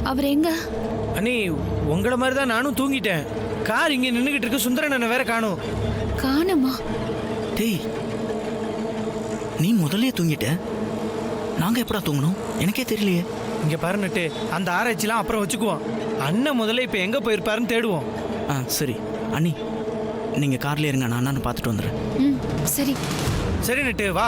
அவர் எங்க? அண்ணி உங்களை மாதிரி தான் நானும் தூங்கிட்டேன். கார் இங்கே நின்றுகிட்டு இருக்கு. சுந்தரன் அண்ணன் வேற காணும். காணுமா? டேய், நீ முதல்ல தூங்கிட்ட. நாங்க எப்படா தூங்கணும்? எனக்கே தெரியலையே. இங்க பாரு நட்டு, அந்த ஆராய்ச்சிலாம் அப்புறம் வச்சுக்குவோம். அண்ணன் முதல்ல இப்ப எங்க போயிருப்பாருன்னு தேடுவோம். சரி அண்ணி, நீங்க கார்ல இருங்க, நான் அண்ணனை பார்த்துட்டு வந்துடுறேன். சரி சரி நட்டு, வா.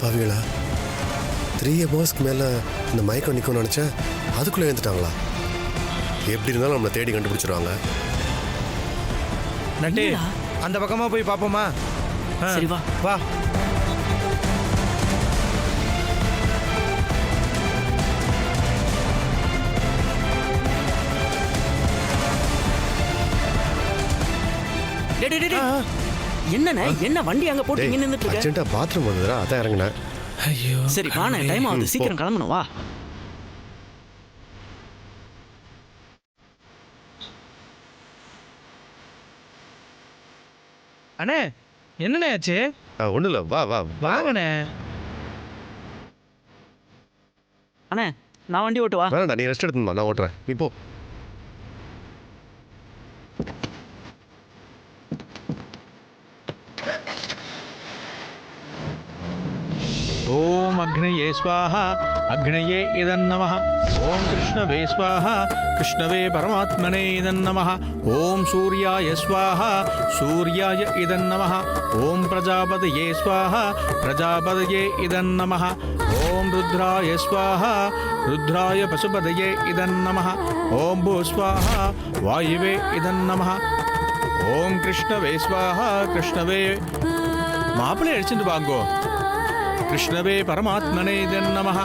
பாவிகளா, 3 hours மேலே இந்த மயக்கம் நிற்கும்னு நினச்சேன். அதுக்குள்ளே எழுந்துட்டாங்களா? எப்படி இருந்தாலும் நம்மளை தேடி கண்டுபிடிச்சிருவாங்க. நட்டு, அந்த பக்கமா போய் பார்ப்போமா? சரி வா வா. என்னண்ணே, என்ன வண்டி அங்க போட்டு இங்க நின்னுட்டு இருக்க? அர்ஜென்ட்டா பாத்ரூம் வந்ததுடா, அதான் இறங்குனேன். ஐயோ, சரி வாண்ணே, டைம் ஆகுது, சீக்கிரம் கிளம்பணும், வா. அண்ணே என்னண்ணே ஆச்சு? ஒன்றும் இல்லை, வா வா வாங்கண்ணே. அண்ணே, நான் வண்டி ஓட்டு வா. வேணாண்டா, நீ ரெஸ்ட் எடுத்துமா, நான் ஓட்டுறேன், நீ போ. ओम अग्नये स्वाहा अग्नये इदं नमः। ओम कृष्णवे स्वाहा कृष्णवे परमात्मने इदं नमः। ओम सूर्याय स्वाहा सूर्याय इदं नमः। ओम प्रजापतये स्वाहा प्रजापतये इदं नमः। ओम रुद्राय स्वाहा रुद्राय पशुपतये इदं नमः। ओम भू स्वाहा वायुवे इदं नमः। ओम कृष्णवे स्वाहा कृष्णवे मापले अडिच्चिंदु वांगो कृष्णवे परमात्मने इदं नमः।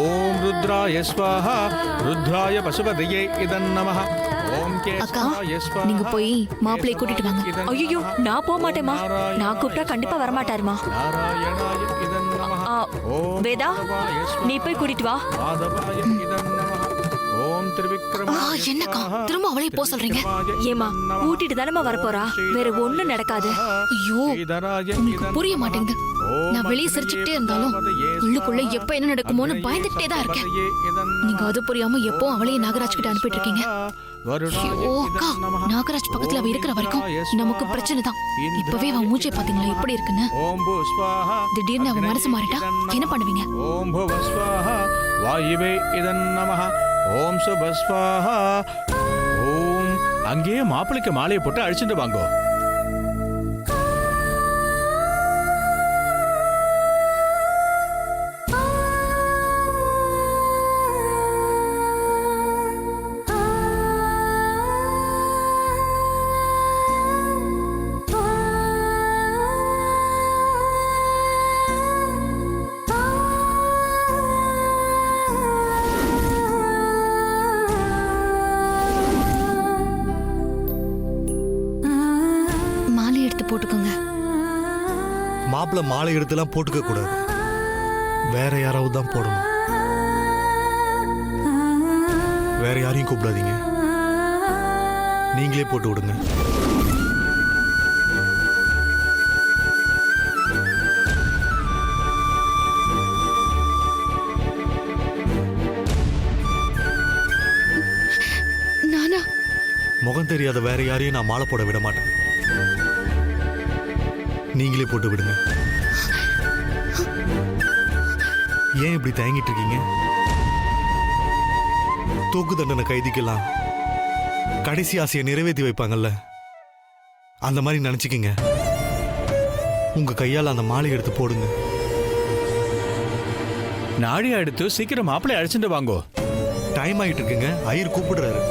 ओम रुद्राय स्वाहा रुद्राय पशुपतये इदं नमः। ओम केशवाय स्वाहा। நீங்க போய் மாப்பிளைய கூட்டிட்டு வாங்க. ஐயோ, நான் போக மாட்டேமா. நான் கூப்பிட்டா கண்டிப்பா வர மாட்டாருமா. नारायणाय इदं नमः। ओम வேதா, நீ போய் கூட்டிட்டு வா. माधवाय इदं नमः। ओम त्रिविक्रमाय என்னக்கா திரும்ப அவளே போ சொல்றீங்க? ஏமா, கூட்டிட்டு தானமா வர போறா, வேற ஒண்ணும் நடக்காது. ஐயோ, உங்களுக்கு புரிய மாட்டேங்குது. நான் வெளியே சிரிச்சுக்கிட்டே இருந்தாலும் உள்ளுக்குள்ள எப்ப என்ன நடக்குமோன்னு பயந்துட்டே தான் இருக்கேன். நீங்க அது புரியாம எப்போ அவளையே நாகராஜ் கிட்ட அனுப்பிட்டு இருக்கீங்க. ஐயோ அக்கா, நாகராஜ் பக்கத்துல அவ இருக்கிற வரைக்கும் நமக்கு பிரச்சனை தான். இப்பவே அவன் மூச்சை பாத்தீங்களா எப்படி இருக்குன்னு? திடீர்னு அவன் மனசு மாறிட்டா என்ன பண்ணுவீங்க? ஓம் புவ ஸ்வாஹா வாயுவே இதன் நமஹ. ஓம் சுப ஸ்வாஹா. ஓம் அங்கேயே மாப்பிளைக்கு மாலையை போட்டு அழிச்சுட்டு வாங்கோ. மாப்பிள்ள மாலை எடுத்துலாம் போட்டுக்க கூடாது, வேற யாராவது தான் போடணும். வேற யாரையும் கூப்பிடாதீங்க, நீங்களே போட்டு விடுங்க. நானா? முகம் தெரியாத வேற யாரையும் நான் மாலை போட விட மாட்டேன், நீங்களே போட்டு விடுங்க. ஏன் இப்படி தயங்கிட்டு இருக்கீங்க? தூக்கு தண்டனை கைதிக்கலாம் கடைசி ஆசையை நிறைவேற்றி வைப்பாங்கல்ல, அந்த மாதிரி நினைச்சுக்கிங்க. உங்க கையால் அந்த மாலை எடுத்து போடுங்க. நாடியா எடுத்து சீக்கிரம் மாப்பிளை அழைச்சிட்டு வாங்கோ. டைம் ஆகிட்டு இருக்குங்க, ஐயர் கூப்பிடுறாரு.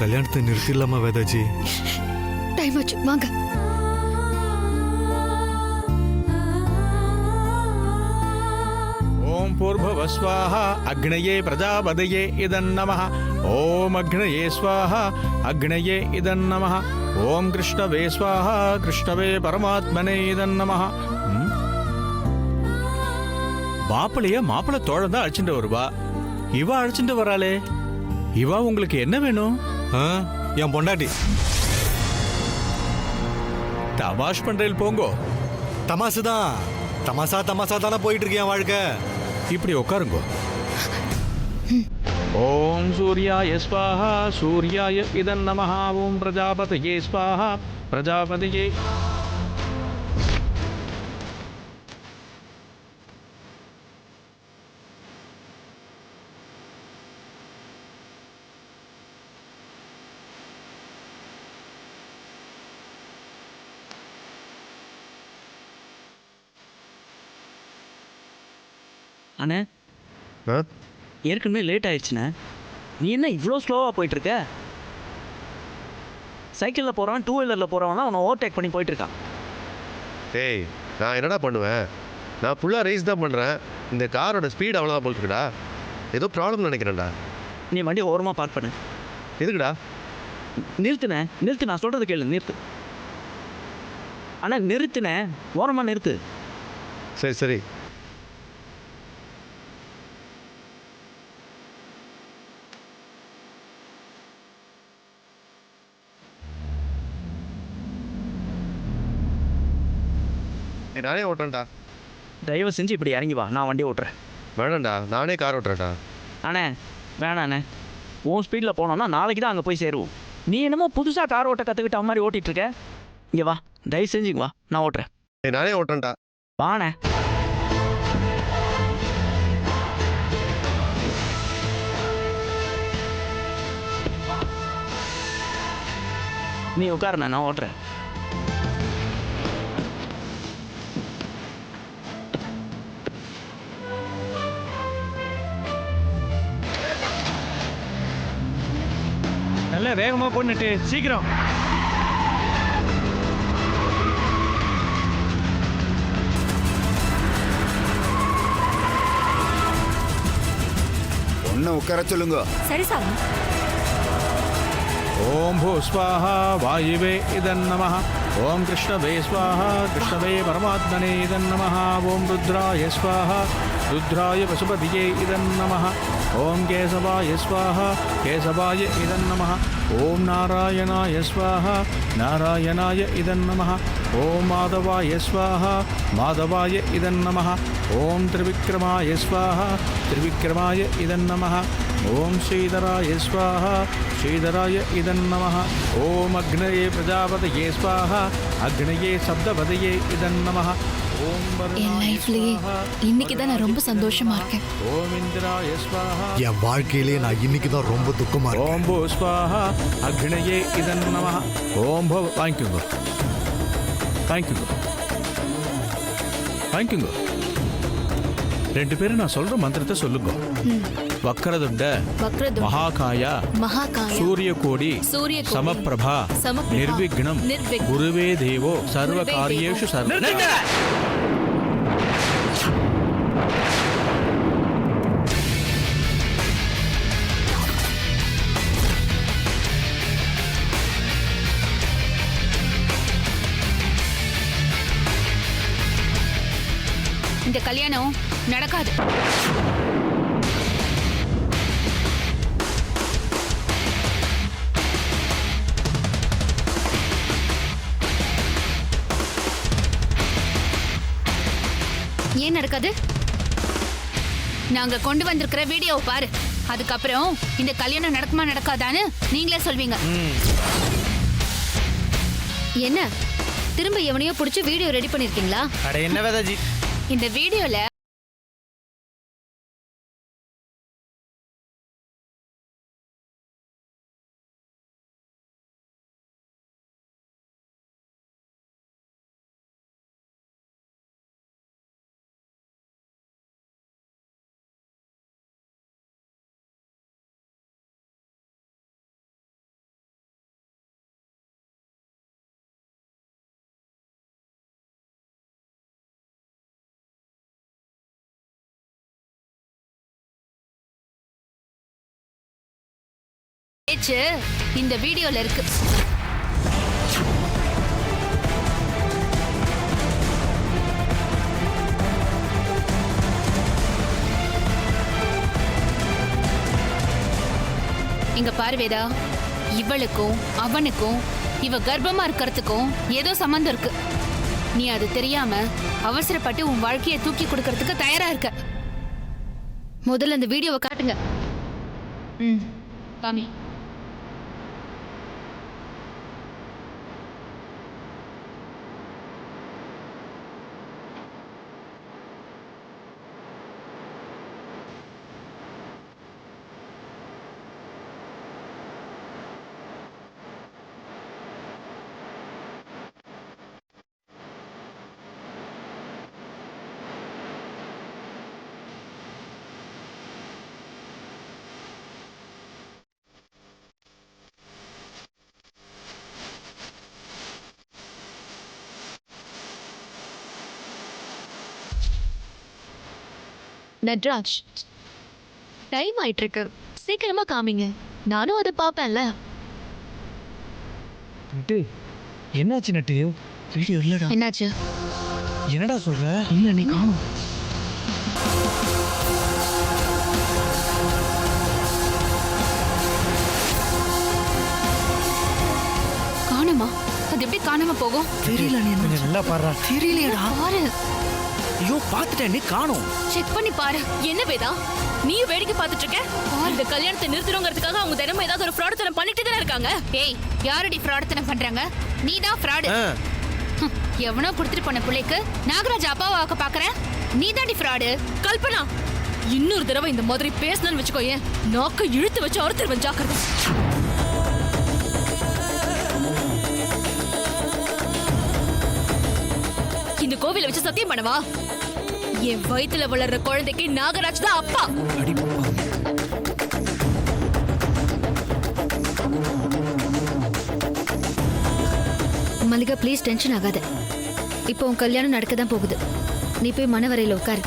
கல்யாணத்தை நிறுத்திடலாமா வேதாஜி? டைம் ஆச்சு, வாங்க. ஓம் பூர்பவ ஸ்வாஹா அக்னயே பிரஜாபதயே இதன் நமः. ஓம் அக்னயே ஸ்வாஹா அக்னயே இதன் நமः. ஓம் கிருஷ்ணவே ஸ்வாஹா கிருஷ்ணவே பரமாத்மனே இதன் நமः. மாப்பிள்ளை தோழன் தான் அழைச்சிட்டு வருவா. இவ அழைச்சிட்டு வராளே, இவா உங்களுக்கு என்ன வேணும்? ஆ, என் பொண்டாட்டி. தமாஷ் பண்றேன் போங்கோ. தமாசு தான். தமாசா தானே போயிட்டு இருக்கேன் என் வாழ்க்கை. இப்படி உட்காருங்கோ. ஓம் சூர்யாய ஸ்வாஹா சூர்யாய இதன் நமः. ஓம் பிரஜாபதயே ஸ்வாஹா பிரஜாபதயே. அண்ணே, ஏற்கனவே லேட் ஆயிடுச்சுண்ணே. நீ என்ன இவ்வளோ ஸ்லோவாக போயிட்டுருக்க? சைக்கிளில் போகிறவன் 2 வீலரில் போகிறவனா அவனை ஓவர்டேக் பண்ணி போயிட்டுருக்கான். டேய், நான் என்னடா பண்ணுவேன்? நான் ஃபுல்லாக ரேஸ் தான் பண்ணுறேன். இந்த காரோட ஸ்பீட் அவ்வளோதான் போட்டுருக்குடா. ஏதோ ப்ராப்ளம் நினைக்கிறேன்டா. நீ வண்டி ஓரமாக பார்க் பண்ணு. எதுக்குடா? நிறுத்துண்ணே, நிறுத்து, நான் சொல்கிறது கேளு, நிறுத்து. அண்ணா நிறுத்துண்ணே, ஓரமாக நிறுத்து. சரி சரி. நானே ஓட்டுறேன்டா. தயவு செஞ்சு இப்படி இறங்கி வா, நான் வண்டி ஓட்டுறேன். வேணாம்டா, நானே கார் ஓட்டுறேன்டா. அண்ணே வேணாண்ணே, உன் ஸ்பீடில் போனோன்னா நாளைக்கு தான் அங்கே போய் சேருவோம். நீ என்னமோ புதுசாக கார் ஓட்ட கற்றுக்கிட்ட மாதிரி ஓட்டிகிட்டு இருக்க. இங்கே வா, தயவு செஞ்சு வா, நான் ஓட்டுறேன். நானே ஓட்டுறேன்டா. வாண்ணே. நீ உட்காருண்ணே, நான் ஓட்டுறேன். நல்ல வேகமாக போட்டுட்டு சீக்கிரம். ஒன்னு உட்கார சொல்லுங்க. சரி சாமி. ஓம் பூ ஸ்வாஹா வாயுவே இதன் நமः. ஓம் கிருஷ்ணவே ஸ்வாஹா கிருஷ்ணவே பரமாத்மனே இதன் நமः. ஓம் ருத்ராய ஸ்வாஹா ருத்ராய பசுபதியே இதன் நமः. ஓம் கேசவாய ஸ்வாஹா கேசவாய இதன் நமः. ஓம் நாராயணாய ஸ்வாஹா நாராயணாய இதன் நமः. ஓம் மாதவாய ஸ்வாஹா மாதவாய இதன் நமः. ஓம் திரிவிக்ரமாய ஸ்வாஹா திரிவிக்ரமாய இதன் நமः. ஓம் ஸ்ரீதராய ஸ்வாஹா ஸ்ரீதராய இதன் நமः. ஓம் அக்னயே பிரஜாபதயே ஸ்வாஹா அக்னயே சப்தபதயே இதன் நமः. ஓம் என் லைஃப்லயே இன்னைக்கு தான் நான் ரொம்ப சந்தோஷமா இருக்கேன். ஓம் இந்திராய ஸ்வாஹா. என் வாழ்க்கையிலேயே நான் இன்னைக்கு தான் ரொம்ப துக்கமா இருக்கேன். ஓம் பூ ஸ்வாஹா அக்னயே இதன் நமः. ஓம் போ. வாங்கிக்கோங்க வாங்கிக்கோங்க வாங்கிக்கோங்க. 2 பேரும் நான் சொல்ற மந்திரத்தை சொல்லுங்க. வக்ரதுண்ட வக்ரதுண்ட மகாகாயா மகாகாய சூரியகோடி சூரியகோடி சமப்பிரபா சமப்பிரபா நிர்விக்னம் நிர்விக்னம் குருவே தேவோ சர்வ காரியேஷு சர்வதா. இந்த கல்யாணம் நடக்காது. ஏன் நடக்காது? நாங்க கொண்டு வந்திருக்கிற வீடியோவை பாரு. அதுக்கப்புறம் இந்த கல்யாணம் நடக்குமா நடக்காதான்னு நீங்களே சொல்வீங்க. என்ன திரும்ப எவனையோ பிடிச்சி வீடியோ ரெடி பண்ணிருக்கீங்களா? அட என்ன வேதாஜி, இந்த வீடியோல பேச்சு இந்த வீடியோல இருக்கு. இங்க பாரு வேதா, இவளுக்கும் அவனுக்கும் இவ கர்ப்பமா இருக்கிறதுக்கும் ஏதோ சம்பந்தம் இருக்கு. நீ அது தெரியாம அவசரப்பட்டு உன் வாழ்க்கையை தூக்கி கொடுக்கறதுக்கு தயாரா இருக்க. முதல்ல அந்த வீடியோவை காட்டுங்க. காமி. நட்ராஜ், டைம் ஆயிட்டு இருக்கு, சீக்கிரமா காமிங்க, நானும் அதை பாப்பேன்ல. நட்டு என்னாச்சு நட்டு? வீடியோ இல்லடா. என்னாச்சு? என்னடா சொல்ற? இல்லை நீ காணும். காணுமா? அது எப்படி காணாம போகும்? தெரியல நீ கொஞ்சம் நல்லா பாடுறா. தெரியலையடா. பாரு, ஐயோ பார்த்துட்டேன், நீ காணும். செக் பண்ணி பாரு. என்ன வேதா நீ வேடிக்கை பார்த்துட்டு இருக்க? இந்த கல்யாணத்தை நிறுத்தணுங்கிறதுக்காக அவங்க தினமும் ஏதாவது ஒரு ஃப்ராடுத்தனம் பண்ணிட்டு தானே இருக்காங்க. ஏய், யாரடி ஃப்ராடுத்தனம் பண்றாங்க? நீ தான் ஃப்ராடு. எவனோ கொடுத்துட்டு போன பிள்ளைக்கு நாகராஜ் அப்பாவை ஆக்க பாக்குற. நீ தாண்டி ஃப்ராடு. கல்பனா, இன்னொரு தடவை இந்த மாதிரி பேசணும்னு வச்சுக்கோ, ஏன் நாக்க இழுத்து வச்சு ஒருத்தர் ஜாக்கிரதை. இந்த கோவில வச்சு சத்தியம் பண்ணவா? என் வயித்துல வளர்ற குழந்தைக்கு நாகராஜ் தான் அப்பா. மல்லிகா, ப்ளீஸ் டென்ஷன் ஆகாத. இப்போ உன் கல்யாணம் நடக்க தான் போகுது. நீ போய் மனவரையில உட்காரு.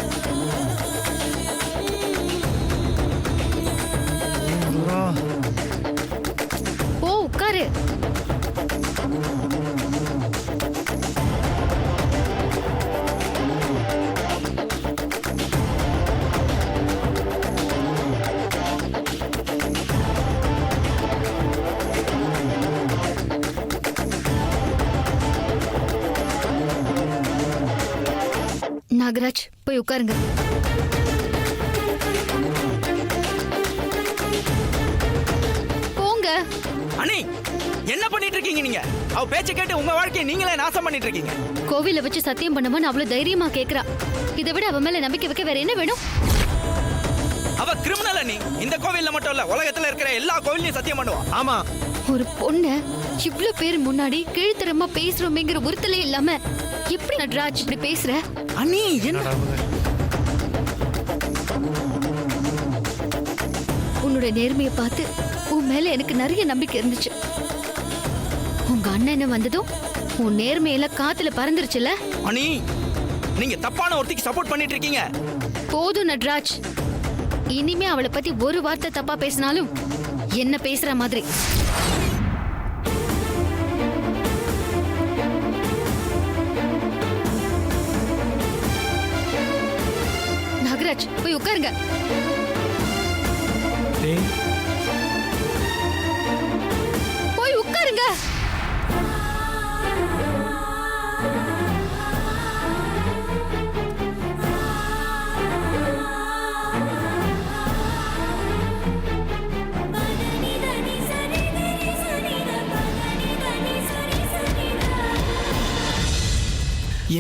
ஓ, உட்காரு. நாகராஜ், போய் உட்காருங்க. போங்க. அண்ணி, என்ன பண்ணிட்டு இருக்கீங்க நீங்க? அவ பேச்ச கேட்டு உங்க வாழ்க்கையை நீங்களே நாசம் பண்ணிட்டு இருக்கீங்க. கோவில வச்சு சத்தியம் பண்ணவன் அவ்வளவு தைரியமா கேக்குறா. இதை விட அவ மேல நம்பிக்கை வைக்க வேற என்ன வேணும்? அவ கிரிமினல் அண்ணி. இந்த கோவில்ல மட்டும் இல்ல, உலகத்துல இருக்கிற எல்லா கோவிலையும் சத்தியம் பண்ணுவா. ஆமா, ஒரு பொண்ணு இவ்ளோ பேர் முன்னாடி கீழ்த்தரமா பேசுறோமேங்கிற உறுத்தலே இல்லாம எப்படி நட்ராஜ் இப்படி பேசுற? அண்ணி என்ன? உன்னோட நேர்மையை பார்த்து உன் மேல எனக்கு நிறைய நம்பிக்கை இருந்துச்சு. உங்க அண்ணன் வந்ததும் உன் நேர்மையில காத்துல பறந்துருச்சுல. அண்ணி, நீங்க தப்பான ஒருத்திக்கு சப்போர்ட் பண்ணிட்டு இருக்கீங்க. போதும் நட்ராஜ், இனிமே அவளை பத்தி ஒரு வார்த்தை தப்பா பேசினாலும் என்ன பேசுற மாதிரி. நாகராஜ், போய் உட்காருங்க. டேய், போய் உட்காருங்க.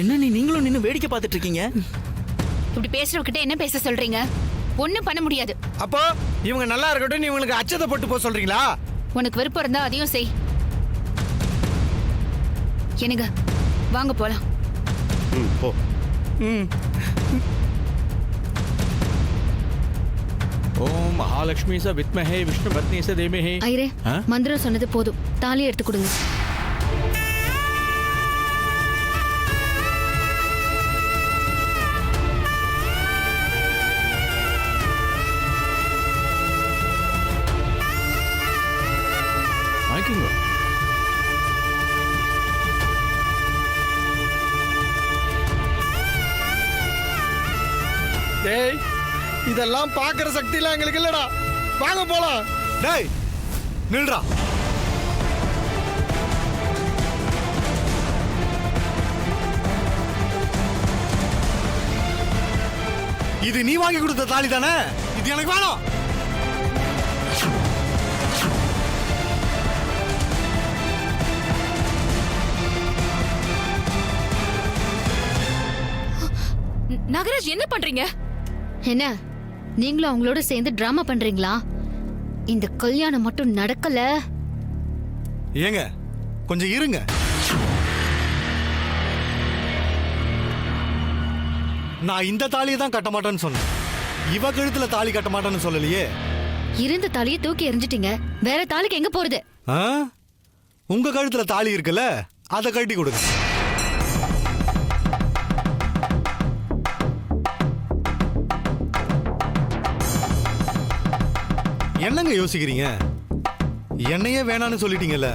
என்ன நீங்களும் நின்னு வேடிக்கை பார்த்துட்டு இருக்கீங்க? இப்படி பேசுறவகிட்ட என்ன பேச சொல்றீங்க? ஒண்ணும் பண்ண முடியாது. அப்போ இவங்க நல்லா இருக்கட்டும், இவங்களுக்கு அச்சத்தை போட்டு போக சொல்றீங்களா? உனக்கு விருப்பம் இருந்தா அதையும் செய். என்னங்க, வாங்க போலாம். போ. ஓம் மகாலட்சுமி ச வித்மஹே விஷ்ணு பத்னி ச தேமஹே. ஐரே, மந்திரம் சொன்னது போதும். தாலி எடுத்து கொடுங்க. டேய் இதெல்லாம் பாக்குற சக்திலாம் எங்களுக்கு இல்லடா. வாங்க போலாம். டேய் நில்றா. இது நீ வாங்கி கொடுத்த தாலி தானே? இது எனக்கு வேணும். நாகராஜ் என்ன பண்றீங்க? என்ன நீங்களும் அவங்களோட சேர்ந்து டிராமா பண்றீங்களா? இந்த கல்யாணம் மட்டும் நடக்கல. ஏங்க கொஞ்சம் இருங்க. நான் இந்த தாலியை தான் கட்ட மாட்டேன்னு சொன்னேன். இவ கழுத்துல தாலி கட்ட மாட்டேன்னு சொல்லலையே. இருந்த தாலியை தூக்கி எறிஞ்சிட்டீங்க. வேற தாலிக்கு எங்க போறது? உங்க கழுத்துல தாலி இருக்குல்ல, அதை கட்டி கொடுங்க. என்னங்க யோசிக்கிறீங்க? என்னையே வேணான்னு சொல்லிட்டீங்கல்ல,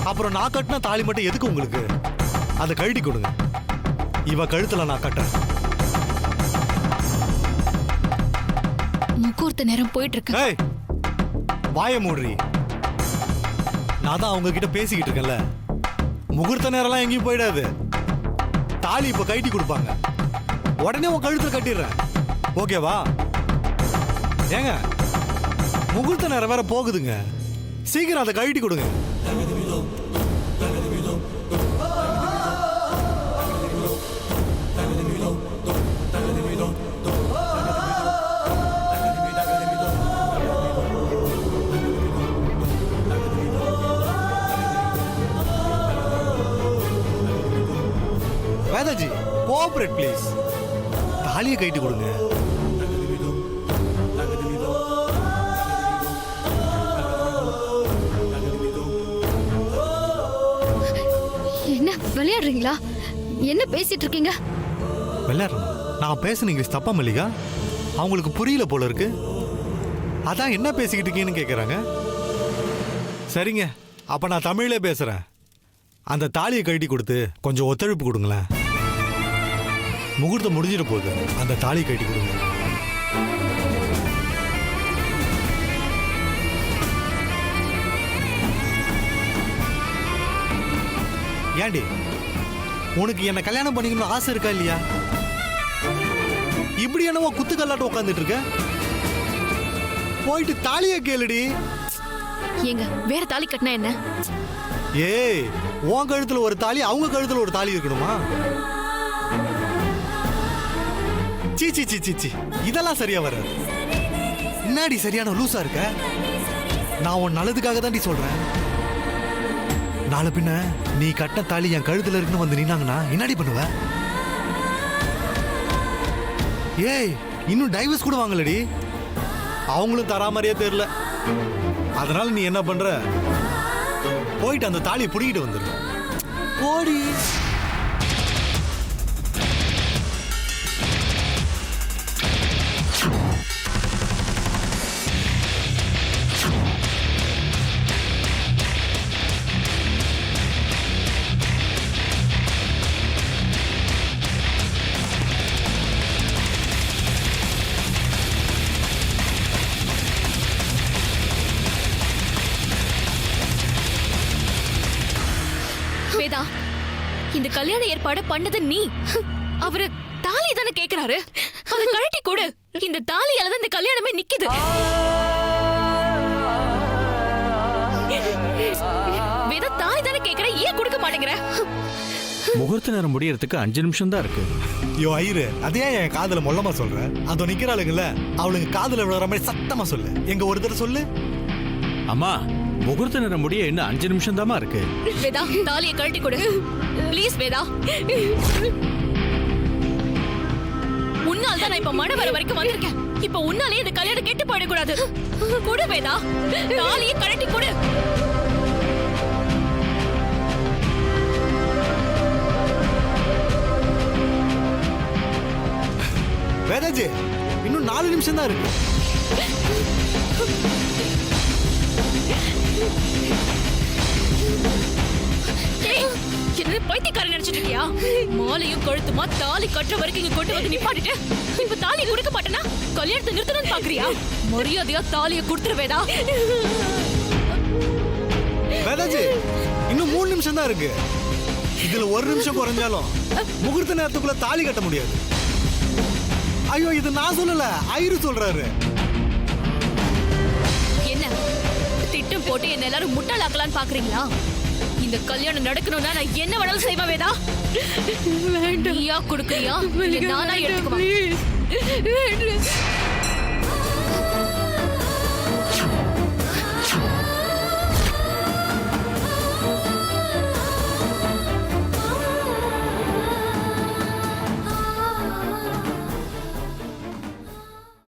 அப்புறம் நான் கட்டின தாலி மட்டும் எதுக்கு உங்களுக்கு? அதை கழட்டி கொடுங்க. இவ கழுத்துல நான் கட்டேன். முகூர்த்த நேரம் போயிட்டு இருக்கு. வாய மூடுறி. நான் தான் அவங்க கிட்ட பேசிக்கிட்டு இருக்கேன்ல. முகூர்த்த நேரம்லாம் எங்கேயும் போயிடாது. தாலி இப்ப கழட்டி கொடுப்பாங்க. உடனே உன் கழுத்துல கட்டிடுறேன். ஓகேவா? ஏங்க முகூர்த்த நேரம் வேற போகுதுங்க. சீக்கிரம் அதை கழட்டி கொடுங்க. Vedaji cooperate please. தாலியை கழட்டி கொடுங்க. என்ன விளையாடுறீங்களா? என்ன பேசிட்டு இருக்கீங்க? விளையாடுறேன். நான் பேசுன இங்கிலீஷ் தப்பா மல்லிகா? அவங்களுக்கு புரியல போல இருக்கு. அதான் என்ன பேசிக்கிட்டு இருக்கீங்கன்னு கேட்குறாங்க. சரிங்க, அப்ப நான் தமிழ்ல பேசுறேன். அந்த தாலியை கழட்டி கொடுத்து கொஞ்சம் ஒத்துழைப்பு கொடுங்களேன். முகூர்த்தம் முடிஞ்சிட போகுது. அந்த தாலியை கழட்டி கொடுங்க. ஏண்டி உனக்கு என்ன கல்யாணம் பண்ணிக்கணும்னு ஆசை இருக்கா இல்லையா? இப்படி என்னவோ குத்து கல்லாட்டம் உட்காந்துட்டு இருக்க. போயிட்டு தாலியை கேளுடி. ஏங்க வேற தாலி கட்டினா என்ன? ஏய் உன் கழுத்துல ஒரு தாலி, அவங்க கழுத்துல ஒரு தாலி இருக்கணுமா? சீ சீ சீ சீ சீ, இதெல்லாம் சரியா வராது. என்னடி சரியான லூசா இருக்க? நான் உன் நல்லதுக்காக தாண்டி சொல்றேன். நாளை பின்ன நீ கட்ட தாலி என் கழுத்துல இருக்குன்னு வந்து நின்னாங்கன்னா என்னடி பண்ணுவ? ஏய் இன்னும் டைவர்ஸ் கூட வாங்கலடி. அவங்களும் தரா மாதிரியே தெரியல. அதனால நீ என்ன பண்ற? போயிட்டு அந்த தாலியை புடிக்கிட்டு வந்துரு. ஓடி. வேதா, இந்த கல்யாண ஏற்பாடு பண்ணது நீ. அவரு தாலி தானே கேக்குறாரு, அதை கழட்டி கொடு. இந்த தாலியால தான் இந்த கல்யாணமே நிக்குது. வேதா தாலி தானே கேக்குற, ஏன் கொடுக்க மாட்டேங்கிற? முகூர்த்த நேரம் முடியறதுக்கு 5 நிமிஷம் தான் இருக்கு. யோ ஐயரு, அதே என் காதுல மொல்லமா சொல்றேன். அதோ நிக்கிறாளுங்கல்ல, அவளுங்க காதுல விழுற மாதிரி சத்தமா சொல்லு. எங்க ஒரு தடவை சொல்லு. அம்மா முகூர்த்த நேரம் முடிய இன்னும் 5 நிமிஷம் தாமா இருக்கு. வேதா தாலியை கழட்டி கொடு ப்ளீஸ். வேதா உன்னால் தான் நான் இப்ப மழை வர வரைக்கும் வந்திருக்கேன். இப்ப உன்னாலே இந்த கல்யாணம் கெட்டு போயிடக்கூடாது. கொடு வேதா, தாலியை கழட்டி கொடு. வேதாஜி இன்னும் 4 நிமிஷம் தான் இருக்கு. என்ன பைத்தியக்காரன் நினைச்சிட்டு இருக்கியா? மாலையும் கழுத்துமா தாலி கட்டுற வரைக்கும் இங்க கொண்டு வந்து நிப்பாட்டிட்டு இப்ப தாலியை கொடுக்க மாட்டேனா? கல்யாணத்தை நிறுத்தணும்னு பாக்குறியா? மரியாதையா தாலியை கொடுத்துருவேதா? வேதாஜி இன்னும் 3 நிமிஷம் தான் இருக்கு. இதுல 1 நிமிஷம் குறைஞ்சாலும் முகூர்த்த நேரத்துக்குள்ள தாலி கட்ட முடியாது. ஐயோ இது நான் சொல்லல, ஐயரு சொல்றாரு. என்ன திட்டம் போட்டு என்ன எல்லாரும் முட்டாளாக்கலான்னு பாக்குறீங்களா? இந்த கல்யாணம் நடக்கணும்னா நான் என்ன வேணாலும் செய்வேன் வேதா. நீயா கொடுக்குறியா இல்ல நானா எடுத்துக்குவா?